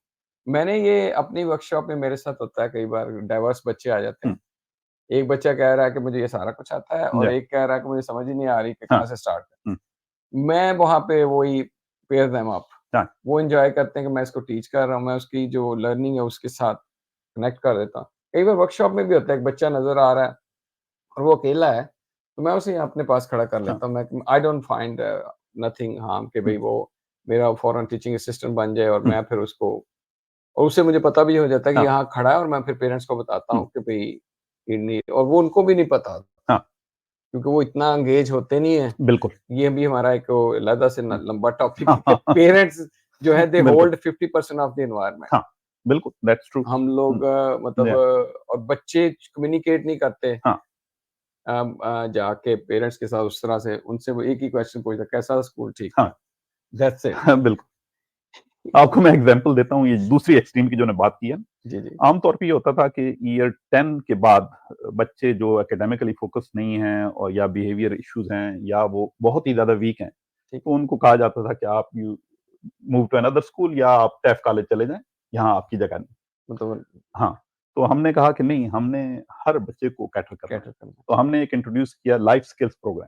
मैंने ये अपनी वर्कशॉप में मेरे साथ होता है कई बार डाइवर्स बच्चे आ जाते हुँ, हैं। एक बच्चा कह रहा है कि मुझे ये सारा कुछ आता है जी, और एक कह रहा है कि मुझे समझ ही नहीं आ रही कि हाँ, कहाँ से स्टार्ट हुँ, करें। मैं वहाँ पे वही पेयर देम अप, हाँ, वो एन्जॉय करते हैं कि मैं इसको टीच कर रहा हूँ, मैं उसकी जो लर्निंग है उसके साथ कनेक्ट कर देता हूँ। कई बार वर्कशॉप में भी होता है, एक बच्चा नज़र आ रहा है और वो अकेला है, तो मैं उसे अपने पास खड़ा कर हाँ, लेता हूँ। मैं I don't find nothing harm कि हुँ, भई वो मेरा फॉरेन टीचिंग असिस्टेंट बन जाए और हुँ, मैं फिर उसको, और उससे मुझे पता भी हो जाता है कि हाँ, यहाँ खड़ा है और मैं फिर पेरेंट्स को बताता हुँ, हूँ कि भई ये नहीं, और वो उनको भी नहीं पता हाँ, क्योंकि वो इतना एंगेज होते नहीं हैं। बिल्कुल। ये भी हमारा एक वो अलग से न हुँ, लंबा टॉपिक हाँ, है कि हाँ, हाँ, पेरेंट्स जो है दे बिल्कुल, होल्ड 50% ऑफ द एनवायरनमेंट। हाँ, बिल्कुल, दैट्स ट्रू। हम हुँ, लोग मतलब जी, और बच्चे कम्युनिकेट नहीं करते हाँ, जाके पेरेंट्स के साथ उस तरह से, उनसे वो एक ही क्वेश्चन पूछता है, कैसा था स्कूल? ठीक हाँ, था। That's it. हाँ, बिल्कुल। आपको मैं एग्ज़ाम्पल देता हूँ, ये दूसरी एक्सट्रीम की जो मैंने बात की है। जी, जी। आम तौर पे ये होता था कि ईयर 10 के बाद बच्चे जो एकेडमिकली फ़ोकस्ड नहीं हैं और या बिहेवियर इश्यूज़ हैं या वो बहुत ही ज़्यादा वीक हैं, ठीक तो है। उनको कहा जाता था कि आप you move to another school या आप टैफ कॉलेज चले जाएँ, यहाँ आपकी जगह नहीं। मतलब हाँ, तो हमने कहा कि नहीं, हमने हर बच्चे को कैटर करना है। कैटर करना। तो हमने एक इंट्रोड्यूस किया लाइफ स्किल्स प्रोग्राम।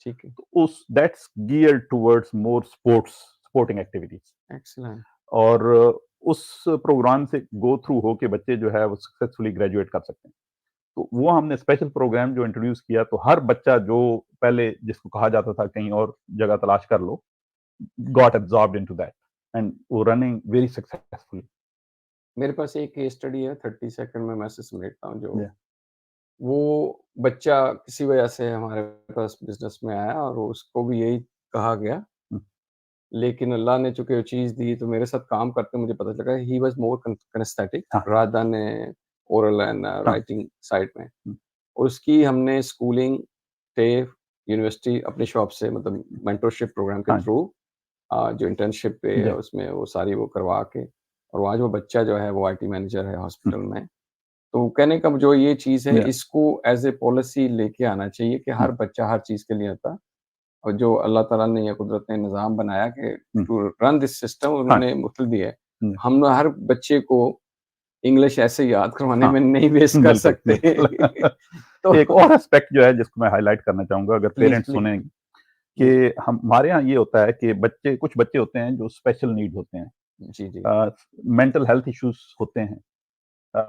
ठीक है। तो उस that's geared towards more sporting activities, excellent. और उस प्रोग्राम से गो थ्रू होके बच्चे जो है वो सक्सेसफुली ग्रेजुएट कर सकते हैं। तो वो हमने स्पेशल प्रोग्राम जो इंट्रोड्यूस किया, तो हर बच्चा जो पहले जिसको कहा जाता था कहीं और जगह तलाश कर लो, got absorbed into that and वो रनिंग वेरी सक्सेसफुली। मेरे पास एक केस स्टडी है, 30 सेकंड में मैं उसे समेटता हूँ। जो या वो बच्चा किसी वजह से हमारे पास बिज़नेस में आया और उसको भी यही कहा गया, हुँ, लेकिन अल्लाह ने चूँकि वो चीज़ दी तो मेरे साथ काम करके मुझे पता चला ही वाज़ मोर किनेस्थेटिक हाँ, रादर देन ओरल एंड हाँ, राइटिंग साइड में। हुँ, उसकी हमने स्कूलिंग, TAFE, यूनिवर्सिटी अपनी शॉप से मतलब मेंटरशिप प्रोग्राम के हाँ, थ्रू जो इंटर्नशिप पे है जी, उसमें वो सारी वो करवा के, और आज वो बच्चा जो है वो आईटी मैनेजर है हुँ, हॉस्पिटल में। तो कहने का जो ये चीज़ है या इसको एज़ ए पॉलिसी लेके आना चाहिए कि हुँ, हर बच्चा हर चीज़ के लिए आता, और जो अल्लाह ताला ने या कुदरत ने निज़ाम बनाया कि हुँ, टू रन दिस सिस्टम हाँ, उन्होंने मुफ़्त दिया है। हुँ, हम हर बच्चे को इंग्लिश ऐसे याद करवाने हाँ, में नहीं वेस्ट कर बिल्कुल, सकते। बिल्कुल। एक तो और एस्पेक्ट जो है जिसको मैं हाइलाइट करना चाहूँगा अगर प्लीज़, पेरेंट्स प्लीज़। सुनें, जी, जी। कि हमारे यहाँ ये होता है कि बच्चे कुछ बच्चे होते हैं जो स्पेशल नीड्स होते हैं। जी, जी। मेंटल हेल्थ इश्यूज़ होते हैं। अ,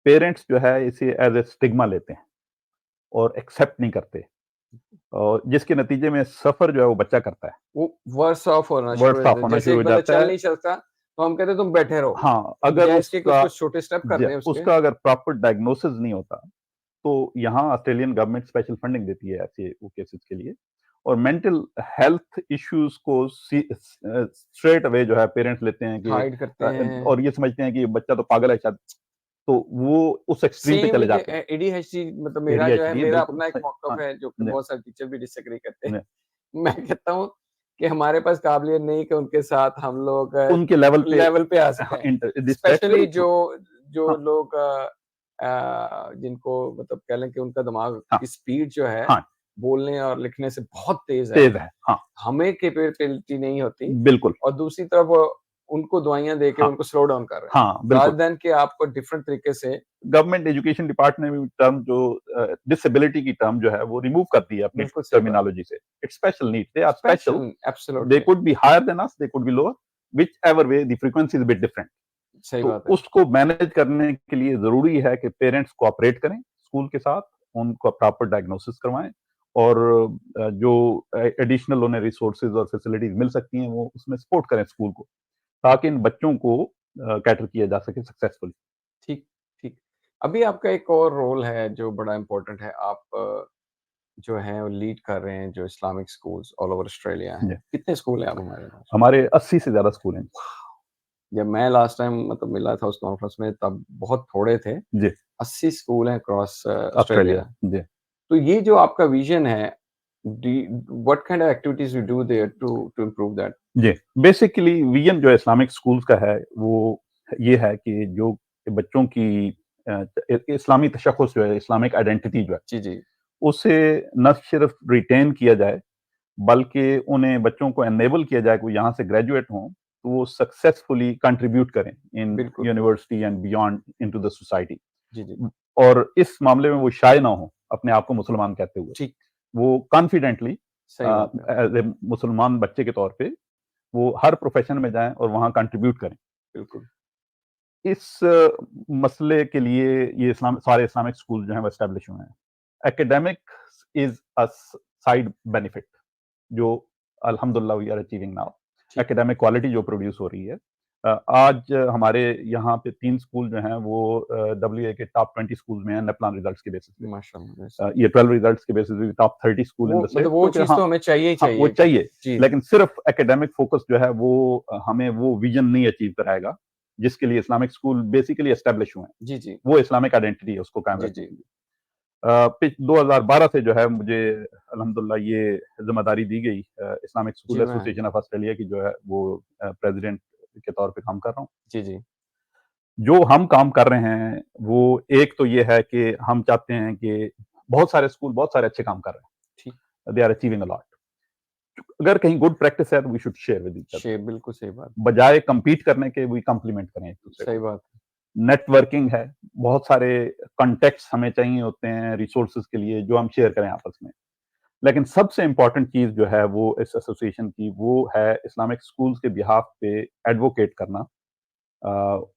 पेरेंट्स जो है इसे एज़ ए स्टिग्मा लेते हैं और एक्सेप्ट नहीं करते, और जिसके नतीजे में सफ़र जो है वो बच्चा करता है। वो वर्स ऑफ होना शुरू हो वर्स्ट जाता ऑफ है। होना जैसे शुरू एक हो बंदा जाता चल है। नहीं सकता, तो हम कहते हैं तुम बैठे रहो। हाँ, अगर या इसके उसका कुछ-कुछ छोटे स्टेप करने हैं उसके। उसका अगर प्रॉपर डायग्नोसिस नहीं होता, तो यहाँ ऑस्ट्रेलियन गवर्नमेंट स्पेशल फंडिंग देती है ऐसे वो केसेस के लिए, और मेंटल हेल्थ इश्यूज़ को स्ट्रेट अवे जो है पेरेंट्स लेते हैं कि हाइड करते हैं। और ये समझते हैं कि ये बच्चा तो पागल है शायद, तो वो उस एक्सट्रीम पे सेम चले विद जाते हैं। एडीएचडी, मतलब मेरा जो है एडीएचडी मेरा बिल्कुल अपना एक सही। हाँ, मौक़िफ़ है जो कि जी, बहुत सारे टीचर भी डिसएग्री करते हैं। जी। मैं कहता हूँ कि हमारे पास काबिलियत नहीं कि उनके साथ हम लोग उनके लेवल पे लेवल पे आ हाँ, सकें। दैट्स स्पेशली वेरी जो ट्रू। जो हाँ, लोग जिनको मतलब कह लें कि उनका दिमाग हाँ, की स्पीड जो है, हाँ, बोलने और लिखने से बहुत तेज़ है। तेज़ है। हाँ, हमें कैपेबिलिटी नहीं होती, बिल्कुल। और दूसरी तरफ उनको दवाइयाँ देके हाँ, उनको स्लो डाउन कर रहे हैं। हाँ, रादर बिल्कुल। दैन कि आपको डिफरेंट तरीके से गवर्नमेंट एजुकेशन डिपार्टमेंट ने भी टर्म जो डिसेबिलिटी की टर्म जो है वो रिमूव कर दी है अपनी बिल्कुल सही बात। टर्मिनोलॉजी से। It's special needs, they are special, special they absolutely could be higher than us, they could be lower, whichever way the frequency is a bit different. सही तो बात है। उसको मैनेज करने के लिए ज़रूरी है कि पेरेंट्स कोऑपरेट करें स्कूल के साथ, उनको प्रॉपर डायग्नोसिस करवाएँ और जो एडिशनल उन्हें रिसोर्सेज़ और फैसिलिटीज़ मिल सकती हैं, वो उसमें सपोर्ट करें स्कूल को, ताकि इन बच्चों को कैटर किया जा सके सक्सेसफुली। ठीक, ठीक। अभी आपका एक और रोल है जो बड़ा इम्पोर्टेंट है। आप जो हैं वो लीड कर रहे हैं जो Islamic schools all over Australia हैं। जी, कितने स्कूल हैं आप हमारे पास? हमारे 80 से ज़्यादा स्कूल हैं। जब मैं लास्ट टाइम मतलब मिला था उस कॉन्फ्रेंस में तब बहुत थोड़े थे। जी, 80 स्कूल हैं अक्रॉस ऑस्ट्रेलिया। ऑस्ट्रेलिया। जी, तो ये जो आपका विज़न है, डी what kind of activities you do there to improve that? जी। बेसिकली विज़न जो इस्लामिक स्कूल्स का है, वो ये है कि जो बच्चों की इस्लामी तशख़्ख़ुस जो है, इस्लामिक आइडेंटिटी जो है, जी, जी। उसे न सिर्फ़ रिटेन किया जाए, बल्कि उन्हें बच्चों को एनेबल किया जाए कि वो यहाँ से ग्रेजुएट हों, तो वो सक्सेसफुली कंट्रीब्यूट करें इन बिल्कुल। University and beyond into the society. जी, जी। और इस मामले में वो शाय ना हों, अपने आप को मुसलमान कहते हुए। ठीक, वो कॉन्फिडेंटली सही बात है। एज़ ए मुसलमान बच्चे के तौर पे वो हर प्रोफ़ेशन में जाएँ और वहाँ कंट्रीब्यूट करें। बिल्कुल, इस मसले के लिए ये सारे इस्लामिक स्कूल जो हैं वो एस्टेब्लिश हुए हैं। Academics is a side benefit जो अल्हम्दुलिल्लाह वी आर अचीविंग नाउ। ठीक। एकेडमिक क्वालिटी जो प्रोड्यूस हो रही है। आज हमारे यहाँ पे 3 स्कूल जो हैं वो डब्ल्यूए के टॉप 20 स्कूल्स में हैं नेपलान रिजल्ट्स के बेसिस पे। माशाअल्लाह, यस। ये 12 रिजल्ट्स के बेसिस पे टॉप 30 स्कूल इन वो द स्टेट मतलब वो क्योंकि चीज़ हाँ, तो हमें चाहिए ही हाँ, वो चाहिए कि चाहिए, जी, जी। लेकिन सिर्फ़ एकेडमिक फ़ोकस जो है वो हमें वो विज़न नहीं अचीव कराएगा, जिसके लिए इस्लामिक स्कूल बेसिकली एस्टेब्लिश हुए हैं। जी, जी। वो इस्लामिक आइडेंटिटी है, उसको कायम जी, रखने जी। के लिए। पिछ 2012 से जो है मुझे अल्हम्दुलिल्लाह ये ज़िम्मेदारी दी गई इस्लामिक जी, स्कूल मैं एसोसिएशन ऑफ ऑस्ट्रेलिया की जो है वो प्रेज़िडेंट के तौर पे काम कर रहा हूँ। जी, जी। जो हम काम कर रहे हैं, वो एक तो ये है कि हम चाहते हैं कि बहुत सारे स्कूल बहुत सारे अच्छे काम कर रहे ठीक, हैं। They are achieving a lot. अगर कहीं गुड प्रैक्टिस है तो we should share with each other. बिल्कुल सही बात। बजाय कम्पीट करने के वी कॉम्प्लीमेंट करें एक-दूसरे सही को। बात। नेटवर्किंग है, बहुत सारे कॉन्टेक्ट्स हमें चाहिए होते हैं रिसोर्सेज़ के लिए जो हम शेयर करें आपस में। लेकिन सबसे इम्पोर्टेंट चीज़ जो है वो इस एसोसिएशन की वो है इस्लामिक स्कूल्स के बिहाफ़ पे एडवोकेट करना अ,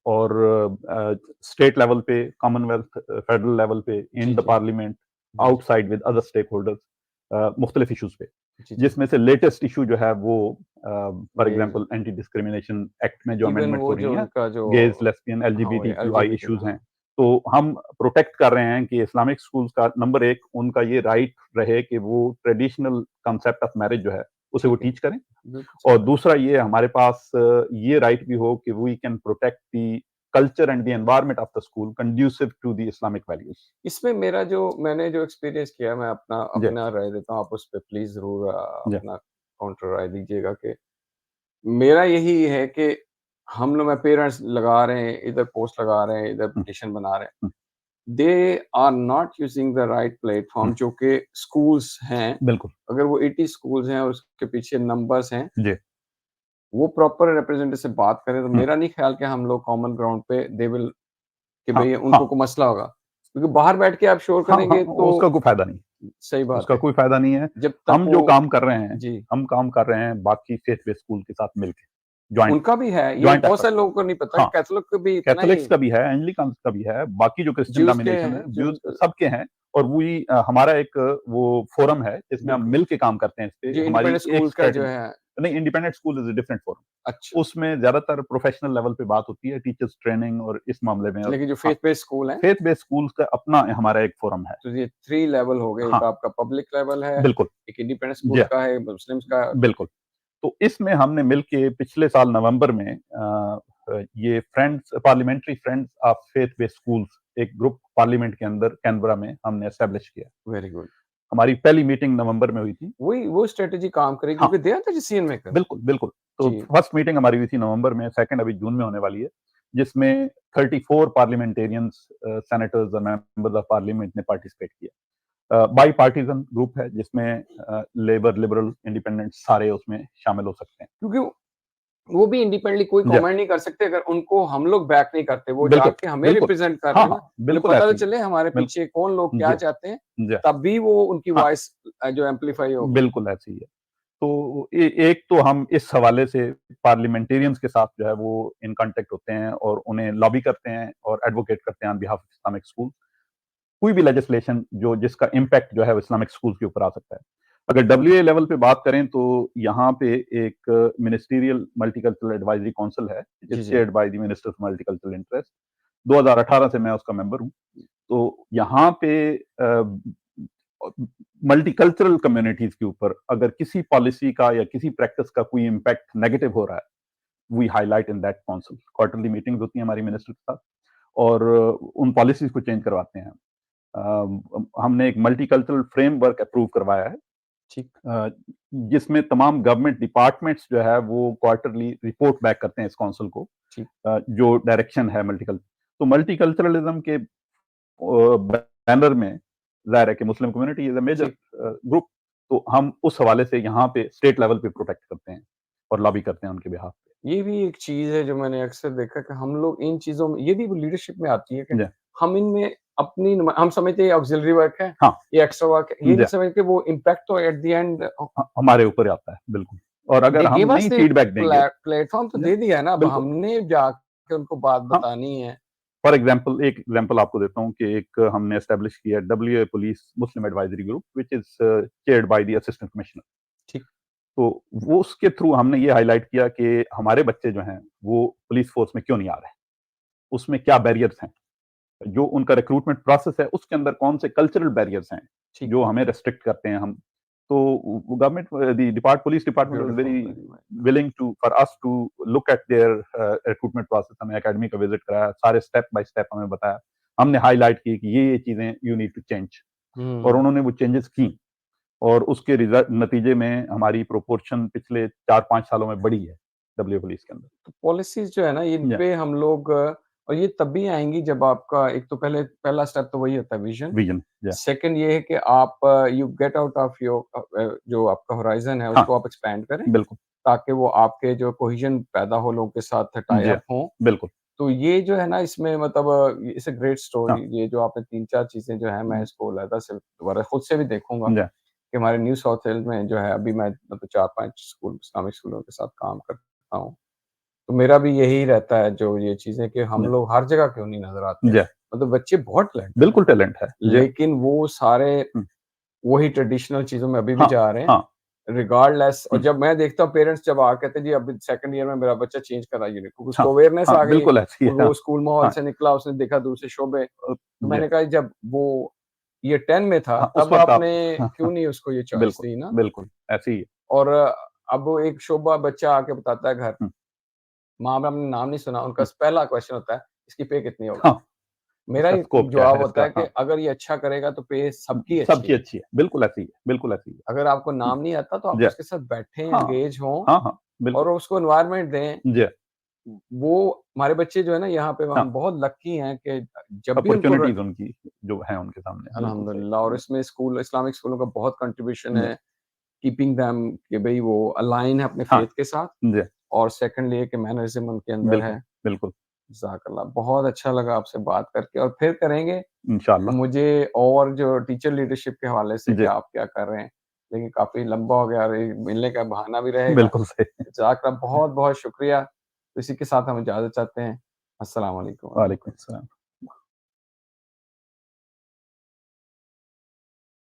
और स्टेट लेवल पे, कॉमनवेल्थ फेडरल लेवल पे, इन जी, द जी। पार्लियामेंट, जी, जी। Outside with other stakeholders मुख्तलिफ इश्यूज़ पे। जी, जी। जिसमें से लेटेस्ट इश्यू जो है वो फॉर ये एग्ज़ाम्पल एंटी डिस्क्रिमिनेशन एक्ट में जो इवन अमेंडमेंट्स हो वो रही जो हैं, उनका जो गेज़, लेस्बियन, हाँ, वो एलजीबीटीक्यूआई एलजीबीटी का इश्यूज़ हैं। हाँ। तो हम प्रोटेक्ट कर रहे हैं कि इस्लामिक स्कूल्स का नंबर 1 उनका ये राइट रहे कि वो ट्रेडिशनल कांसेप्ट ऑफ मैरिज जो है, उसे वो ठीक है। टीच करें। बिल्कुल सही और बात। दूसरा ये हमारे पास ये राइट भी हो कि we can protect the culture and the environment of the school conducive to the Islamic values. इसमें मेरा जो मैंने जो एक्सपीरियंस किया मैं अपना जी, अपना राय देता हूँ, आप उस पे प्लीज़ ज़रूर जी। अपना काउंटर राय दीजिएगा कि मेरा यही है कि हम लोग मैं पेरेंट्स लगा रहे हैं, इधर पोस्ट लगा रहे हैं, इधर हुँ, पिटीशन बना रहे हैं। हुँ, they are not using the right हुँ। प्लेटफ़ॉर्म जो कि स्कूल्स हैं, बिल्कुल। अगर वो 80 स्कूल्स हैं और उसके पीछे नंबर्स हैं, जी। वो प्रॉपर रिप्रेजेंटेटिव से बात करें तो हुँ। मेरा नहीं ख़्याल कि हम लोग कॉमन ग्राउंड पे दे विल कि हाँ, भई हाँ। उनको कोई मसला होगा। क्योंकि बाहर बैठ के आप शोर हाँ, हाँ, करेंगे तो उसका कोई फ़ायदा नहीं। सही बात उसका है। कोई फ़ायदा नहीं है। जब तक हम वो जो काम कर रहे हैं, जी, हम काम कर रहे हैं बाकी फेथ बेस्ड स्कूल के साथ मिलके, जॉइंट उनका भी है। ये जॉइंट बहुत एफर्ट। सारे लोगों को नहीं पता कि हाँ, कैथोलिक को भी इतना कैथोलिक्स ही का भी है, एंग्लिकन्स का भी है, बाकी जो क्रिश्चियन ज्यूस के डोमिनेशन है, हैं जो ज्यूज़ सबके हैं और वही हमारा एक वो फोरम है, जिसमें हम बिल्कुल, मिल के काम करते हैं इस पे, जो हमारी इंडिपेंडेंट एक स्कूल्स का जो स्ट्रैटेजी है नहीं, independent school is a different forum. अच्छा, उसमें ज़्यादातर प्रोफेशनल लेवल पे बात होती है, टीचर्स ट्रेनिंग और इस मामले में और लेकिन जो हाँ, फेथ बेस्ड स्कूल हैं, फेथ बेस्ड स्कूल्स का अपना हमारा एक फोरम है। तो ये 3 लेवल हो गए। एक हाँ, आपका पब्लिक लेवल है, बिल्कुल। एक इंडिपेंडेंट जी स्कूल हाँ, का है, मुस्लिम्स का बिल्कुल। तो इसमें हमने मिलके पिछले साल नवंबर में ये friends parliamentary friends of faith based schools एक ग्रुप पार्लियामेंट के अंदर कैनबरा में हमने एस्टेब्लिश किया। Very good. हमारी पहली मीटिंग नवंबर में हुई थी। वही वो स्ट्रैटेजी काम करेगी हाँ, क्योंकि they are the decision maker. बिल्कुल, बिल्कुल। तो जी, फर्स्ट मीटिंग हमारी हुई थी नवंबर में, सेकंड अभी जून में होने वाली है, जिसमें 34 पार्लियामेंटेरियंस सेनेटर्स और मेंबर्स ऑफ पार्लियामेंट ने पार्टिसिपेट किया। बाई पार्टीज़न ग्रुप है जिसमें लेबर, लिबरल, इंडिपेंडेंट सारे उसमें शामिल हो सकते हैं। क्योंकि वो भी इंडिपेंडेंटली कोई जी, कमेंट नहीं कर सकते अगर उनको हम लोग बैक नहीं करते, वो बिल्कुल, जाके हमें बिल्कुल। रिप्रेज़ेंट कर रहे हाँ, हैं ना, हाँ, उन्हें बिल्कुल पता तो ऐसे ही है। चले हमारे पीछे कौन लोग क्या जी, चाहते हैं, जी। तभी वो उनकी हाँ, वॉइस जो एम्प्लीफाई होगी। बिल्कुल ऐसे ही है। तो एक तो हम इस हवाले से पार्लियामेंटेरियंस के साथ जो है वो इन कॉन्टैक्ट होते हैं और उन्हें लॉबी करते हैं और एडवोकेट करते हैं on behalf of Islamic school. कोई भी लेजिस्लेशन जो जिसका इम्पैक्ट जो है वो इस्लामिक स्कूल्स के ऊपर आ सकता है। अगर डब्ल्यूए लेवल पे बात करें तो यहाँ पे एक मिनिस्टीरियल मल्टीकल्चरल एडवाइजरी काउंसिल है, इट इज़ जी, जी। Chaired by the minister of multicultural interest. 2018 से मैं उसका मेंबर हूँ। तो यहाँ पे मल्टीकल्चरल कम्युनिटीज़ के ऊपर अगर किसी पॉलिसी का या किसी प्रैक्टिस का कोई इम्पैक्ट नेगेटिव हो रहा है, we highlight in that council. Quarterly meetings होती हैं हमारी मिनिस्टर के साथ और उन पॉलिसीज़ को चेंज करवाते हैं। हमने एक मल्टीकल्चरल फ्रेमवर्क अप्रूव करवाया है ठीक, अ, जिसमें तमाम गवर्नमेंट डिपार्टमेंट्स जो है वो क्वार्टरली रिपोर्ट बैक करते हैं इस काउंसिल को ठीक। जो डायरेक्शन है मल्टीकल्चरलिज्म के बैनर में ज़ाहिर है कि मुस्लिम कम्युनिटी इज़ अ मेजर ठीक। ग्रुप। तो हम उस हवाले से यहाँ पे स्टेट लेवल पे प्रोटेक्ट करते हैं और लॉबी करते हैं उनके बिहाफ पे। ये भी एक चीज़ है जो मैंने अक्सर देखा कि हम लोग इन चीज़ों में ये भी लीडरशिप में आती है कि जी, हम इनमें अपनी हम समझते हैं ये ऑक्सिलरी वर्क है, हाँ, ये एक्स्ट्रा वर्क है, ये जी, नहीं समझते वो इम्पैक्ट तो एट द एंड हमारे ऊपर आता है, बिल्कुल। और अगर दे हम गिव अस नहीं द फीडबैक देंगे प्लेटफ़ॉर्म तो जी, दे दिया है ना, अब बिल्कुल, हमने जाके उनको बात हाँ। बतानी है। फॉर एग्जांपल एक एग्जांपल आपको देता हूँ कि एक हमने एस्टेब्लिश किया WA police Muslim advisory group which is chaired by the assistant commissioner. ठीक, तो वो उसके थ्रू हमने ये हाइलाइट किया कि हमारे बच्चे जो हैं, वो पुलिस फ़ोर्स में क्यों नहीं आ रहे हैं? उसमें क्या बैरियर्स हैं? जो उनका रिक्रूटमेंट प्रोसेस है, उसके अंदर कौन से कल्चरल बैरियर्स हैं, ठीक, जो ठीक, हमें ठीक। रिस्ट्रिक्ट करते हैं हम। तो government the police department was beautiful, very very nice. Willing to for us to look at their recruitment process. हमें अकेडमी का विज़िट कराया, सारे स्टेप बाय स्टेप हमें बताया। हमने हाइलाइट की कि ये चीज़ें यू नीड टू चेंज और हुँ। उन्होंने वो चेंजेस की और उसके रिज़ल्ट नतीजे में हमारी प्रोपोर्शन पिछले 4-5 सालों में बढ़ी है, डब्ल्यू पुलिस के अंदर। तो पॉलिसीज़ जो है ना, इन या पे हम लोग और ये तभी आएँगी जब आपका एक तो पहला स्टेप तो वही होता है विज़न। विज़न या सेकंड ये है कि आप you get out of your जो आपका होराइज़न है हाँ, उसको आप एक्सपैंड करें, बिल्कुल। ताकि वो आपके जो कोहेज़न पैदा हो लोगों के साथ टाई जी, अप हों। बिल्कुल। तो ये जो है ना इसमें मतलब इट्स अ ग्रेट स्टोरी हाँ, ये जो आपने 3-4 चीज़ें जो हैं मैं इसको अलहदा से दोबारा खुद से भी देखूँगा जी, कि हमारे न्यू साउथ वेल्स में जो है अभी मैं मतलब 4-5 स्कूल इस्लामिक स्कूलों के साथ काम करता हूँ। तो मेरा भी यही रहता है जो ये चीज़ें कि हम जी, लोग हर जगह क्यों नहीं नज़र आते। जी। मतलब बच्चे बहुत टैलेंटेड हैं, बिल्कुल टैलेंट है। जी, लेकिन वो सारे हुँ, वही ट्रेडिशनल चीज़ों में अभी भी हाँ, जा रहे हैं, हाँ, रिगार्डलेस और हुँ, जब मैं देखता हूँ पेरेंट्स जब कहते हैं जी अभी सेकंड ईयर में मेरा बच्चा चेंज कर रहा है यूनिफ़ॉर्म हाँ, उसको अवेयरनेस हाँ, आ गई है, बिल्कुल ऐसी है। और हाँ, वो स्कूल माहौल हाँ, से निकला, उसने देखा दूसरे शोबे, तो जी, मैंने कहा जब वो ईयर 10 में था हाँ, उस तब वक़्त आप आपने हाँ, क्यों हाँ, नहीं उसको ये चॉइस बिल्कुल, दी ना? बिल्कुल, ऐसे ही है। और अब वो एक शोबा बच्चा आके बताता है घर, हुँ, माँ-बाप ने नाम नहीं सुना, उनका हुँ, पहला क्वेश्चन होता है, इसकी पे कितनी होगी? हाँ, मेरा इसका ही स्कोप क्या जवाब है होता इसका? है कि हाँ, अगर ये अच्छा करेगा तो पे सबकी अच्छी सबकी है। अच्छी है, बिल्कुल ऐसी ही है, बिल्कुल ऐसी ही है। अगर आपको हुँ, नाम नहीं आता तो आप जी, उसके साथ बैठें, हाँ, एंगेज हों हाँ, हाँ, और बिल्कुल, उसको एनवायरनमेंट दें। जी, वो हमारे बच्चे जो है ना यहाँ पे हाँ, हम बहुत लकी हैं कि जब भी उनको अपॉर्च्युनिटीज़ उनकी जो है उनके सामने, बिल्कुल सही। अल्हम्दुलिल्लाह और जी, इसमें स्कूल इस्लामिक स्कूलों का बहुत कंट्रीब्यूशन जी, है, कीपिंग देम कि भई वो अलाइन है अपने हाँ, फेथ के साथ जी, और सेकंडली ये कि मैनरिज़्म उनके अंदर बिल्कुल, है। बिल्कुल, जज़ाकल्लाह बहुत अच्छा लगा आपसे बात करके और फिर करेंगे इंशाअल्लाह। मुझे और जो टीचर लीडरशिप के हवाले से कि जी, आप क्या कर रहे हैं। लेकिन काफ़ी लंबा हो गया और ये मिलने का बहाना भी रहेगा। बिल्कुल सही। जज़ाकल्लाह बहुत-बहुत शुक्रिया। तो इसी के साथ हम इजाज़त चाहते हैं। अस्सलाम वालेकुम व वालेकुम रहमतुल्लाह। सलाम।